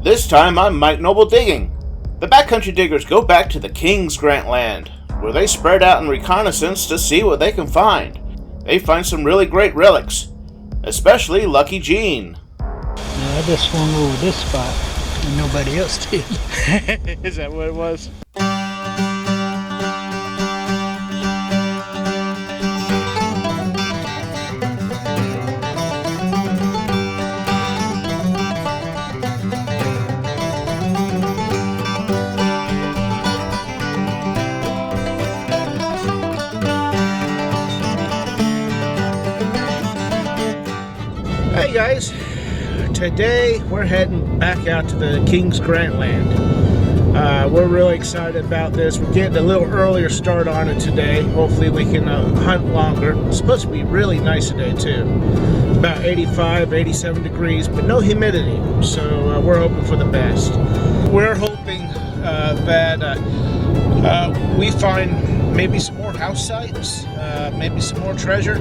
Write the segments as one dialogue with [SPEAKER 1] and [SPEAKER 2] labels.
[SPEAKER 1] This time I'm Mike Knobl Diggin. The Backcountry Diggers go back to the King's Grant land, where they spread out in reconnaissance to see what they can find. They find some really great relics, especially Lucky Gene.
[SPEAKER 2] Yeah, I just swung over this spot and nobody else did.
[SPEAKER 3] Is that what it was?
[SPEAKER 1] Hey guys, today we're heading back out to the King's Grant land. We're really excited about this. We're getting a little earlier start on it today. Hopefully we can hunt longer. It's supposed to be really nice today too. About 85, 87 degrees, but no humidity. So we're hoping for the best. We're hoping that we find maybe some more house sites, maybe some more treasure.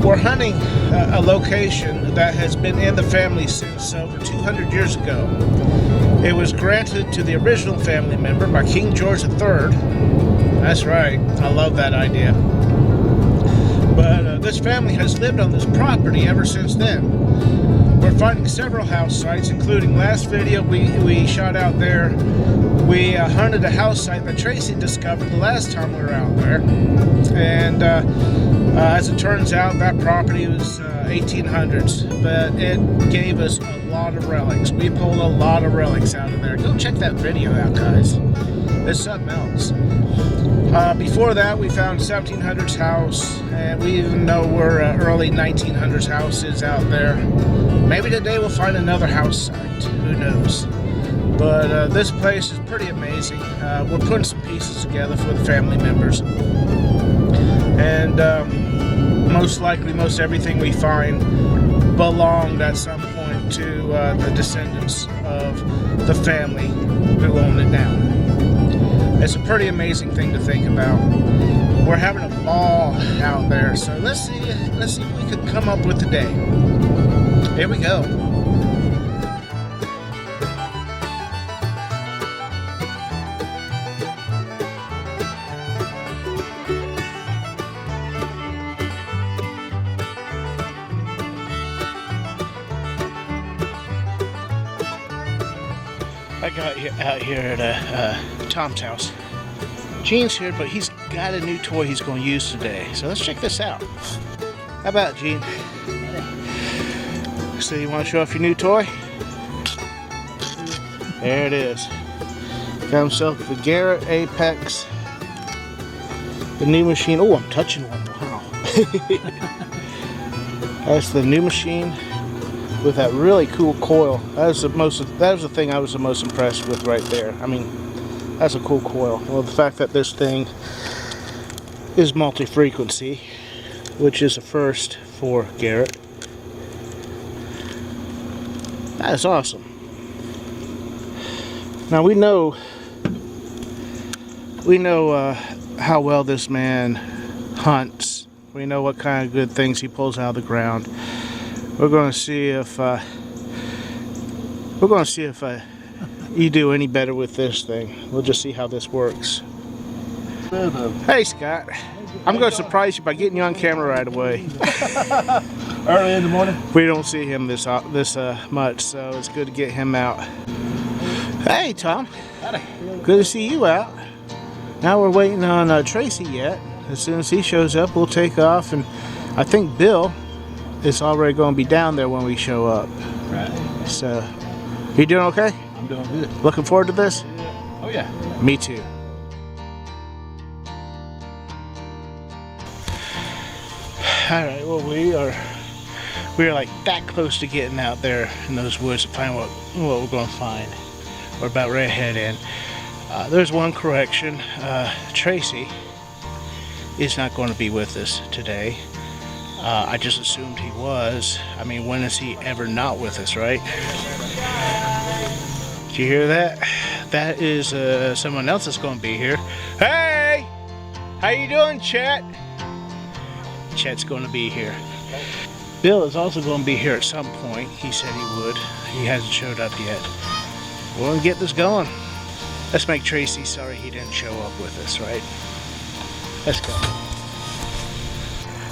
[SPEAKER 1] We're hunting a location that has been in the family since over 200 years ago. It was granted to the original family member by King George III. That's right, I love that idea. But this family has lived on this property ever since then. We're finding several house sites, including last video we shot out there. We hunted a house site that Tracy discovered the last time we were out there. And as it turns out, that property was 1800s, but it gave us a lot of relics. We pulled a lot of relics out of there. Go check that video out, guys. It's something else. Before that, we found 1700s house, and we even know where early 1900s house is out there. Maybe today we'll find another house site. Who knows? But this place is pretty amazing. We're putting some pieces together for the family members. And most likely, most everything we find belonged at some point to the descendants of the family who own it now. It's a pretty amazing thing to think about. We're having a ball out there, so let's see what we could come up with today. Here we go.
[SPEAKER 3] I got out here at Tom's house. Gene's here, but he's got a new toy he's going to use today. So let's check this out. How about, Gene? So you want to show off your new toy? There it is. Got himself the Garrett Apex. The new machine. Oh, I'm touching one. Wow. That's the new machine with that really cool coil. That was the thing I was the most impressed with right there. I mean, that's a cool coil. Well, the fact that this thing is multi-frequency, which is a first for Garrett. That is awesome. Now we know how well this man hunts. We know what kind of good things he pulls out of the ground. We're going to see if you do any better with this thing. We'll just see how this works. Hey Scott, I'm going to surprise you by getting you on camera right away.
[SPEAKER 4] Early in the morning.
[SPEAKER 3] We don't see him this much, so it's good to get him out. Hey Tom, good to see you out. Now we're waiting on Tracy yet. As soon as he shows up, we'll take off, and I think Bill is already going to be down there when we show up.
[SPEAKER 4] Right.
[SPEAKER 3] So, you doing okay?
[SPEAKER 4] I'm doing good.
[SPEAKER 3] Looking forward to this?
[SPEAKER 4] Yeah. Oh yeah.
[SPEAKER 3] Me too. Alright, well we are like that close to getting out there in those woods to find what we're going to find. We're about ready to head in. There's one correction. Tracy is not going to be with us today. I just assumed he was. I mean, when is he ever not with us, right? Did you hear that? That is someone else that's going to be here. Hey! How you doing, Chet? Chet's going to be here. Bill is also going to be here at some point. He said he would. He hasn't showed up yet. We're going to get this going. Let's make Tracy sorry he didn't show up with us, right? Let's go.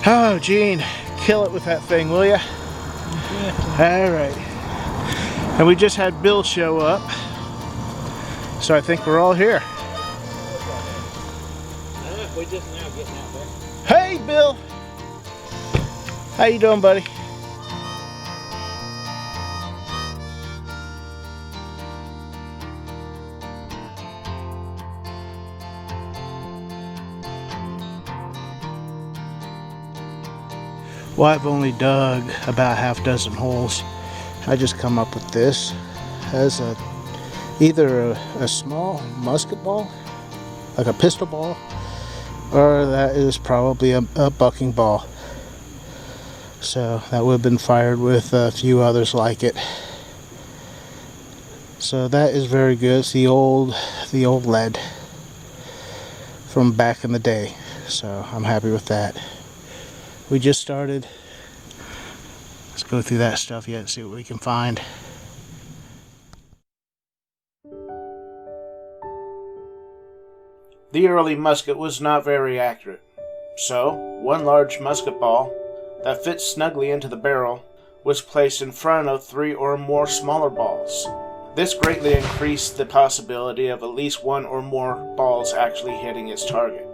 [SPEAKER 3] Oh, Gene, kill it with that thing, will ya? All right. And we just had Bill show up, so I think we're all here.
[SPEAKER 2] We're just now getting out there.
[SPEAKER 3] Hey, Bill. How you doing, buddy? Well, I've only dug about half dozen holes. I just come up with this as either a small musket ball, like a pistol ball, or that is probably a bucking ball. So that would have been fired with a few others like it. So that is very good. It's the old lead from back in the day. So I'm happy with that. We just started. Let's go through that stuff yet and see what we can find. The early musket was not very accurate. So, one large musket ball that fits snugly into the barrel was placed in front of 3 or more smaller balls. This greatly increased the possibility of at least 1 or more balls actually hitting its target.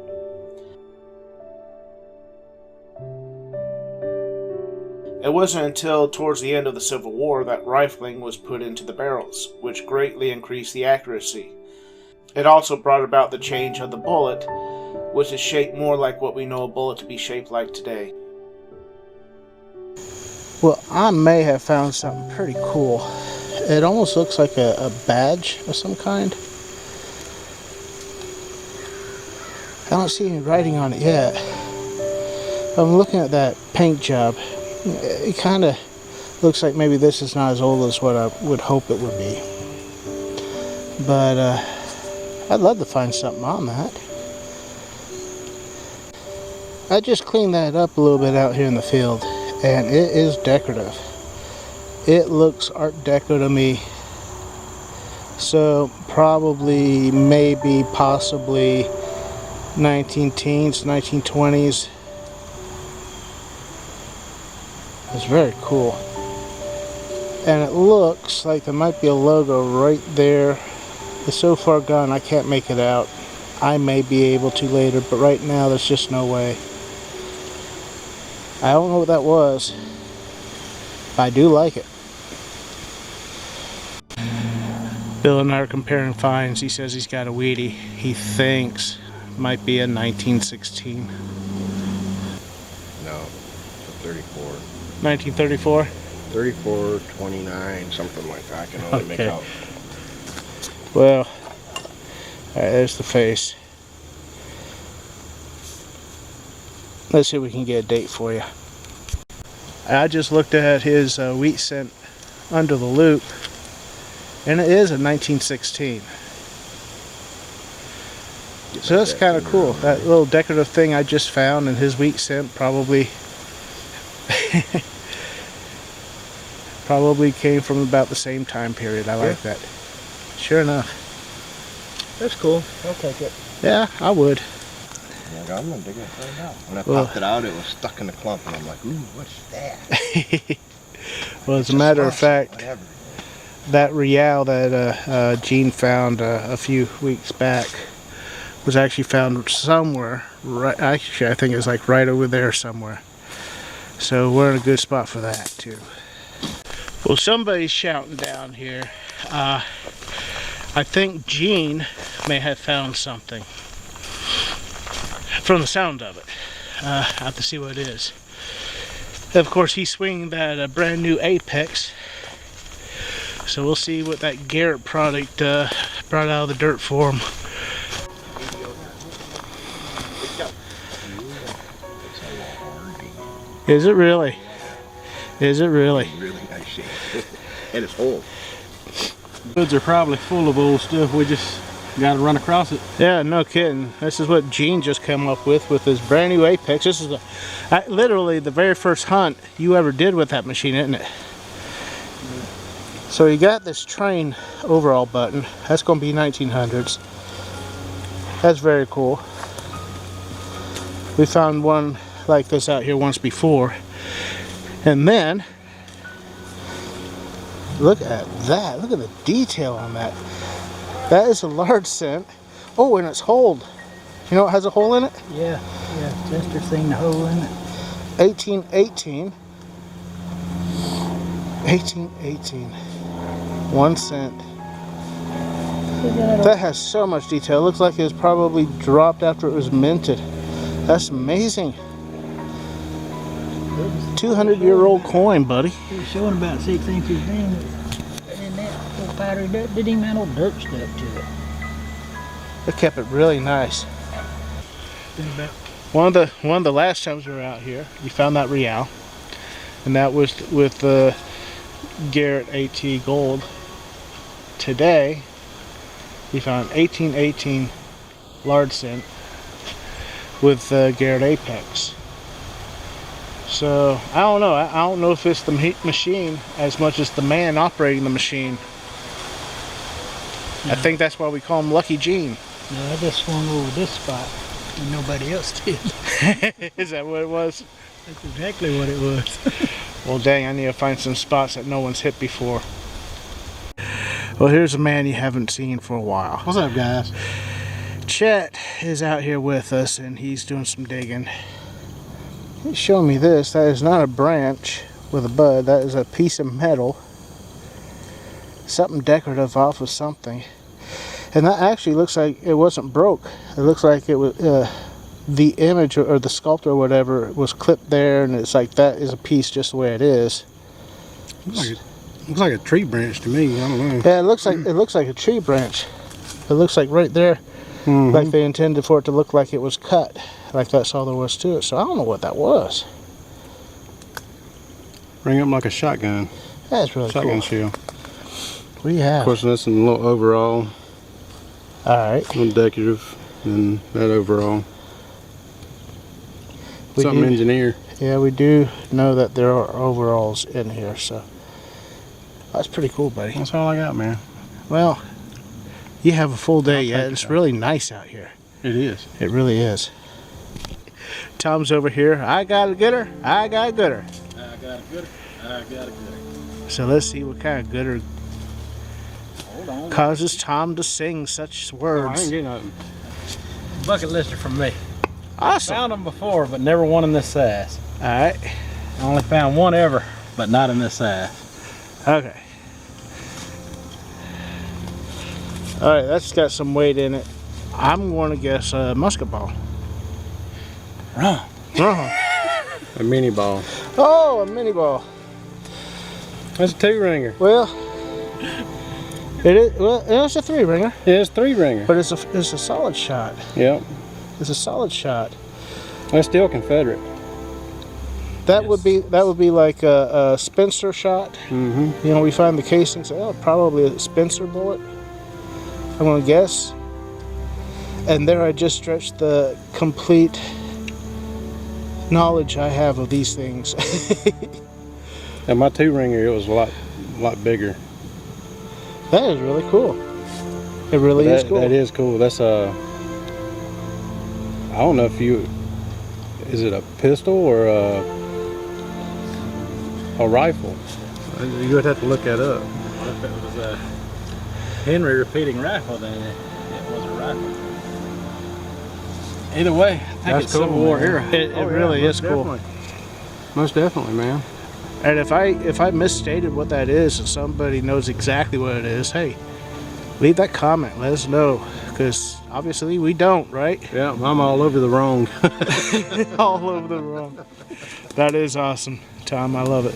[SPEAKER 3] It wasn't until towards the end of the Civil War that rifling was put into the barrels, which greatly increased the accuracy. It also brought about the change of the bullet, which is shaped more like what we know a bullet to be shaped like today. Well, I may have found something pretty cool. It almost looks like a badge of some kind. I don't see any writing on it yet. I'm looking at that paint job. It kind of looks like maybe this is not as old as what I would hope it would be. But I'd love to find something on that. I just cleaned that up a little bit out here in the field, and it is decorative. It looks Art Deco to me. So probably, maybe, possibly 19-teens, 1920s. It's very cool. And it looks like there might be a logo right there. It's so far gone I can't make it out. I may be able to later, but right now there's just no way. I don't know what that was, but I do like it. Bill and I are comparing finds. He says he's got a Wheatie. He thinks might be a 1916.
[SPEAKER 5] No, it's a 34.
[SPEAKER 3] 1934?
[SPEAKER 5] 34, 29, something like that. I can only make out.
[SPEAKER 3] Well, alright, there's the face. Let's see if we can get a date for you. I just looked at his wheat cent under the loop, and it is a 1916. So that's kind of cool. That little decorative thing I just found in his wheat cent probably probably came from about the same time period. I like that. Sure enough.
[SPEAKER 2] That's cool. I'll take it.
[SPEAKER 3] Yeah, I would.
[SPEAKER 5] Yeah, I'm gonna dig it right now. When I popped it out, it was stuck in the clump, and I'm like, ooh, what's that?
[SPEAKER 3] Well, as a matter of fact, that real that Gene found a few weeks back was actually found somewhere. Right, actually, I think it was like right over there somewhere. So we're in a good spot for that too. Well, somebody's shouting down here. I think Gene may have found something. From the sound of it. I have to see what it is. Of course, he's swinging that brand new Apex. So we'll see what that Garrett product brought out of the dirt for him. Is it really? Is it really?
[SPEAKER 5] Really nice shape. And it's whole.
[SPEAKER 2] Woods are probably full of old stuff. We just
[SPEAKER 4] Gotta run across it.
[SPEAKER 3] Yeah, no kidding. This is what Gene just came up with his brand new Apex. This is literally the very first hunt you ever did with that machine, isn't it? So you got this train overall button. That's going to be 1900s. That's very cool. We found one like this out here once before. And then, look at that. Look at the detail on that. That is a large cent. Oh, and it's holed. You know it has a hole in it?
[SPEAKER 2] Yeah, Chester seen the hole in it.
[SPEAKER 3] 1818. 1818. 1 cent. That has so much detail. It looks like it was probably dropped after it was minted. That's amazing. 200-year-old coin, buddy.
[SPEAKER 2] It was showing about 6 inches in, and that little powdery dirt didn't even have no dirt stuck to it.
[SPEAKER 3] They kept it really nice. One of the last times we were out here, you found that real, and that was with the Garrett AT Gold. Today, you found 1818 large cent with Garrett Apex. So I don't know. I don't know if it's the machine as much as the man operating the machine. I think that's why we call him Lucky Gene.
[SPEAKER 2] No, I just swung over this spot and nobody else did.
[SPEAKER 3] Is that what it was?
[SPEAKER 2] That's exactly what it was.
[SPEAKER 3] Well, dang, I need to find some spots that no one's hit before. Well, here's a man you haven't seen for a while.
[SPEAKER 4] What's up, guys?
[SPEAKER 3] Chet is out here with us and he's doing some digging. He's showing me this. That is not a branch with a bud. That is a piece of metal. Something decorative off of something. And that actually looks like it wasn't broke. It looks like it was the image or the sculpture or whatever was clipped there, and it's like that is a piece just the way it is.
[SPEAKER 4] Looks like a tree branch to me. I don't know.
[SPEAKER 3] Yeah, it looks like a tree branch. It looks like right there, like they intended for it to look like it was cut, like that's all there was to it. So I don't know what that was.
[SPEAKER 4] Ring up like a shotgun.
[SPEAKER 3] That's really
[SPEAKER 4] Shotgun
[SPEAKER 3] cool.
[SPEAKER 4] shell.
[SPEAKER 3] We have.
[SPEAKER 4] Of course, that's a little overall.
[SPEAKER 3] All right.
[SPEAKER 4] A little decorative, and that overall.
[SPEAKER 3] We
[SPEAKER 4] Something
[SPEAKER 3] do-
[SPEAKER 4] engineer.
[SPEAKER 3] Yeah, we do know that there are overalls in here, so that's pretty cool, buddy.
[SPEAKER 4] That's all I got, man.
[SPEAKER 3] Well, you have a full day yet.
[SPEAKER 4] take
[SPEAKER 3] It's
[SPEAKER 4] it.
[SPEAKER 3] really nice out here.
[SPEAKER 4] It is.
[SPEAKER 3] It really is. Tom's over here. I got a gooder. I got a gooder.
[SPEAKER 4] I got a gooder. I got a gooder.
[SPEAKER 3] So let's see what kind of gooder
[SPEAKER 4] Hold on.
[SPEAKER 3] causes Tom to sing such
[SPEAKER 4] I
[SPEAKER 3] words.
[SPEAKER 4] ain't getting nothing.
[SPEAKER 6] Bucket lister from me.
[SPEAKER 3] Awesome.
[SPEAKER 6] Found them before, but never one in this size.
[SPEAKER 3] All right.
[SPEAKER 6] I only found one ever, but not in this size.
[SPEAKER 3] Okay. All right, that's got some weight in it. I'm going to guess a musket ball.
[SPEAKER 6] Wrong.
[SPEAKER 3] Wrong.
[SPEAKER 4] A mini ball.
[SPEAKER 3] Oh, a mini ball.
[SPEAKER 4] That's a 2-ringer.
[SPEAKER 3] Well, it is. Well, it's a 3-ringer,
[SPEAKER 4] Yeah, it's 3-ringer.
[SPEAKER 3] but it's a solid shot.
[SPEAKER 4] Yep.
[SPEAKER 3] It's a solid shot.
[SPEAKER 4] That's still Confederate.
[SPEAKER 3] That would be like a Spencer shot.
[SPEAKER 4] Mm-hmm.
[SPEAKER 3] You know, we find the casings. Oh, probably a Spencer bullet. I'm gonna guess. And there I just stretched the complete knowledge I have of these things.
[SPEAKER 4] And my 2-ringer, it was a lot bigger.
[SPEAKER 3] That is really cool. It really is cool.
[SPEAKER 4] That is cool. That's I don't know if is it a pistol or a rifle? You would have to look that up.
[SPEAKER 6] If it was a Henry repeating rifle, then it was a rifle. Either way, I think
[SPEAKER 4] That's
[SPEAKER 6] it's
[SPEAKER 4] cool,
[SPEAKER 6] Civil War
[SPEAKER 4] man.
[SPEAKER 6] era.
[SPEAKER 3] It really is cool.
[SPEAKER 4] Most definitely, man.
[SPEAKER 3] And if I misstated what that is and somebody knows exactly what it is, hey, leave that comment. Let us know, because obviously we don't, right?
[SPEAKER 4] Yeah, I'm all over the wrong.
[SPEAKER 3] All over the wrong. That is awesome, Tom. I love it.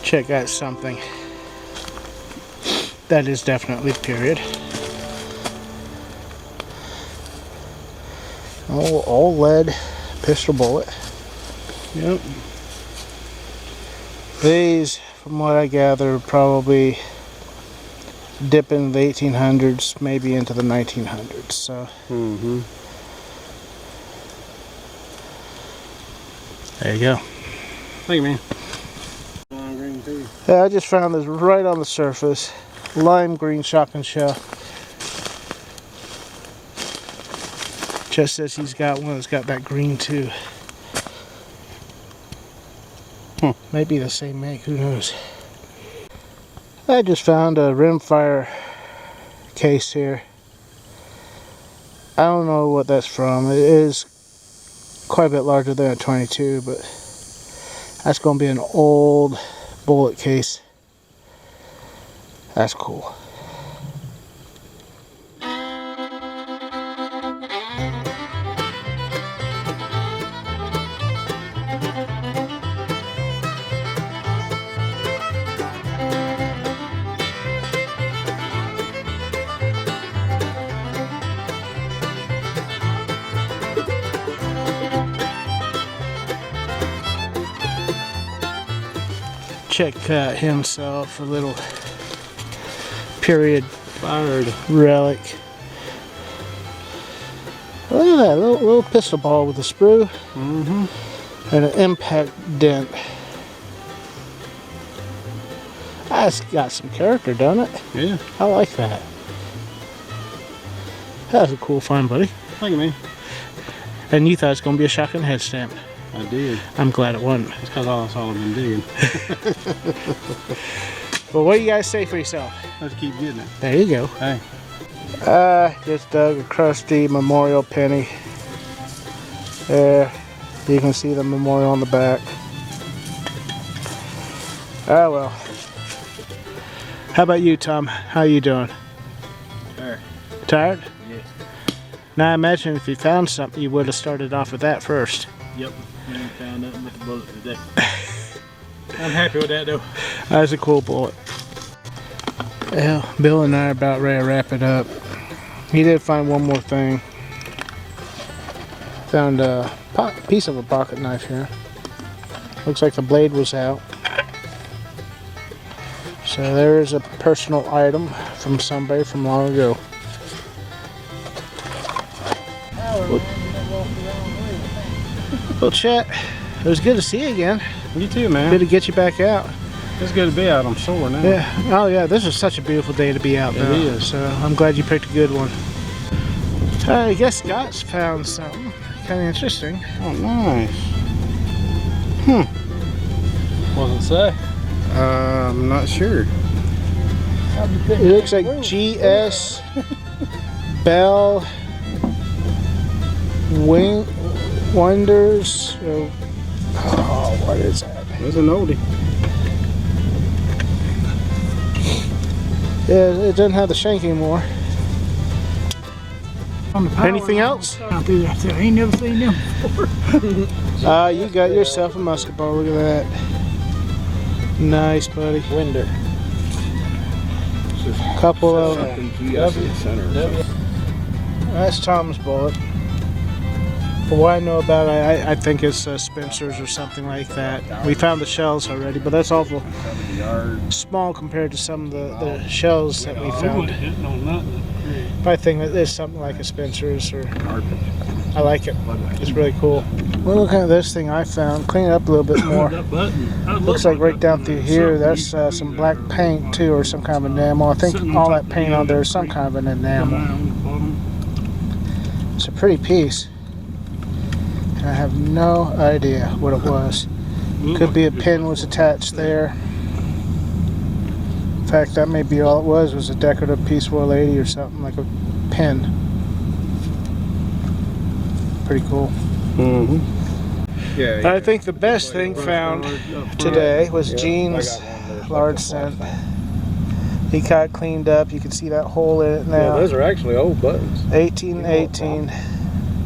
[SPEAKER 3] Check out something. That is definitely period. Old lead pistol bullet.
[SPEAKER 4] Yep.
[SPEAKER 3] These, from what I gather, probably dip in the 1800s, maybe into the 1900s. So. There you go.
[SPEAKER 4] Thank you, man. Lime green too.
[SPEAKER 3] Yeah, I just found this right on the surface. Lime green shotgun shell. Just says he's got one that's got that green too. Maybe the same make, who knows. I just found a rimfire case here. I don't know what that's from. It is quite a bit larger than a 22, but that's going to be an old bullet case. That's cool. Check himself, a little period fired relic. Look at that little pistol ball with a sprue and an impact dent. That's got some character, doesn't it?
[SPEAKER 4] Yeah.
[SPEAKER 3] I like that. That's a cool find, buddy.
[SPEAKER 4] Thank you, man.
[SPEAKER 3] And you thought it was going to be a shotgun head stamp.
[SPEAKER 4] I did.
[SPEAKER 3] I'm glad it wasn't.
[SPEAKER 4] It's because that's all I've been digging.
[SPEAKER 3] Well, what do you guys say for yourself?
[SPEAKER 4] Let's keep getting it.
[SPEAKER 3] There you go.
[SPEAKER 4] Hey.
[SPEAKER 3] Just dug a crusty memorial penny. There, you can see the memorial on the back. Ah, well. How about you, Tom? How you doing?
[SPEAKER 6] Tired.
[SPEAKER 3] Tired?
[SPEAKER 6] Yes.
[SPEAKER 3] Now, I imagine if you found something, you would have started off with that first.
[SPEAKER 6] Yep. I ain't found nothing with the bullet today. I'm happy with that though.
[SPEAKER 3] That's a cool bullet. Well, Bill and I are about ready to wrap it up. He did find one more thing. Found a piece of a pocket knife here. Looks like the blade was out. So there is a personal item from somebody from long ago. Well, Chet, it was good to see you again.
[SPEAKER 4] You too, man.
[SPEAKER 3] Good to get you back out.
[SPEAKER 4] It's good to be out. I'm sore now.
[SPEAKER 3] Yeah. Oh, yeah. This is such a beautiful day to be out there.
[SPEAKER 4] It is.
[SPEAKER 3] So I'm glad you picked a good one. I guess Scott's found something kind of interesting.
[SPEAKER 4] Oh, nice.
[SPEAKER 6] What's it say?
[SPEAKER 4] I'm not sure.
[SPEAKER 3] It looks like GS Bell Wonders. Oh, what is that?
[SPEAKER 4] It's an oldie.
[SPEAKER 3] Yeah, it doesn't have the shank anymore. Anything else?
[SPEAKER 2] Out there, I ain't never seen them before.
[SPEAKER 3] You got yourself a musket ball. Look at that. Nice, buddy.
[SPEAKER 6] Winder.
[SPEAKER 3] Couple of
[SPEAKER 6] W.
[SPEAKER 3] That's Tom's bullet. For what I know about it, I think it's Spencer's or something like that. We found the shells already, but that's awful small compared to some of the shells that we found. But I think that there's something like a Spencer's, or I like it. It's really cool. Well, look at this thing I found. Clean it up a little bit more. Looks like right down through here, that's some black paint too, or some kind of enamel. I think all that paint on there is some kind of an enamel. It's a pretty piece. I have no idea what it was. Could be a pin was attached there. In fact, that may be all it was a decorative piece for a lady or something, like a pin. Pretty cool.
[SPEAKER 4] Yeah.
[SPEAKER 3] I think the best thing found today was Gene's large cent. He got it cleaned up. You can see that hole in it now.
[SPEAKER 4] Yeah, those are actually old buttons.
[SPEAKER 3] 1818.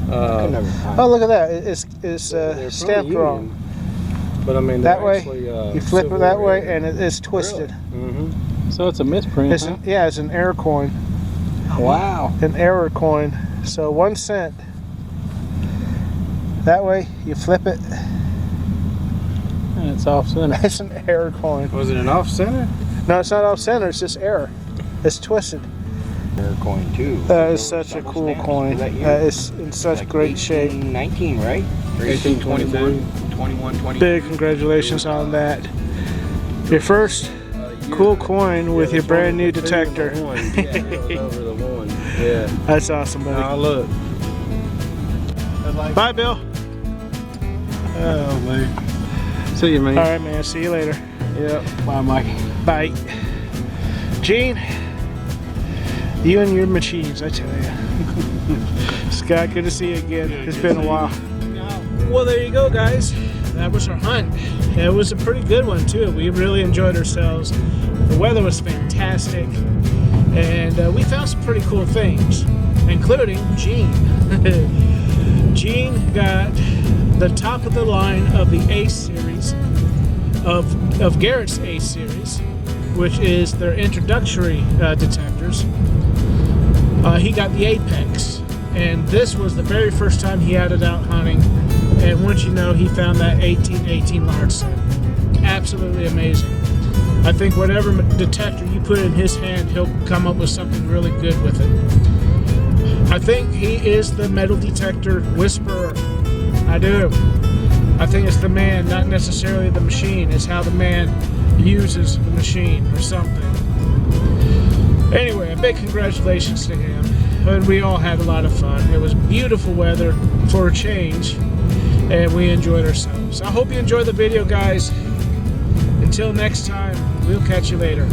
[SPEAKER 3] Oh, look at that! It's stamped wrong.
[SPEAKER 4] But I mean,
[SPEAKER 3] that way,
[SPEAKER 4] actually,
[SPEAKER 3] you flip it that way, and it's twisted.
[SPEAKER 4] Really?
[SPEAKER 6] So it's a misprint.
[SPEAKER 3] It's it's an error coin.
[SPEAKER 6] Wow.
[SPEAKER 3] An error coin. So 1 cent
[SPEAKER 1] That way, you flip it.
[SPEAKER 6] And it's off center.
[SPEAKER 1] It's an error coin.
[SPEAKER 6] Was it an off center?
[SPEAKER 1] No, it's not off center. It's just error. It's twisted.
[SPEAKER 5] Their coin too.
[SPEAKER 1] That is such a cool coin. That is in such
[SPEAKER 5] Like
[SPEAKER 1] great shape.
[SPEAKER 5] 19, right?
[SPEAKER 6] 1822.
[SPEAKER 5] 21, 20.
[SPEAKER 1] Big congratulations on that. Your first cool coin with your brand new detector.
[SPEAKER 6] Over the one. Yeah.
[SPEAKER 1] That's awesome, buddy.
[SPEAKER 6] Oh, look.
[SPEAKER 1] Bye, Bill.
[SPEAKER 6] Oh, man. See you, man.
[SPEAKER 1] All right, man. See you later.
[SPEAKER 6] Yep. Bye, Mike.
[SPEAKER 1] Bye. Gene, you and your machines, I tell you. Scott, good to see you again. It's been a while. Well, there you go, guys. That was our hunt. It was a pretty good one, too. We really enjoyed ourselves. The weather was fantastic. And we found some pretty cool things, including Gene. Gene got the top of the line of the A series of Garrett's A series, which is their introductory detectors. He got the Apex, and this was the very first time he had it out hunting. And once you know, he found that 1818 large set. Absolutely amazing. I think whatever detector you put in his hand, he'll come up with something really good with it. I think he is the metal detector whisperer. I do. I think it's the man, not necessarily the machine. It's how the man uses the machine or something. Anyway, a big congratulations to him. And we all had a lot of fun. It was beautiful weather for a change, and we enjoyed ourselves. I hope you enjoyed the video, guys. Until next time, we'll catch you later.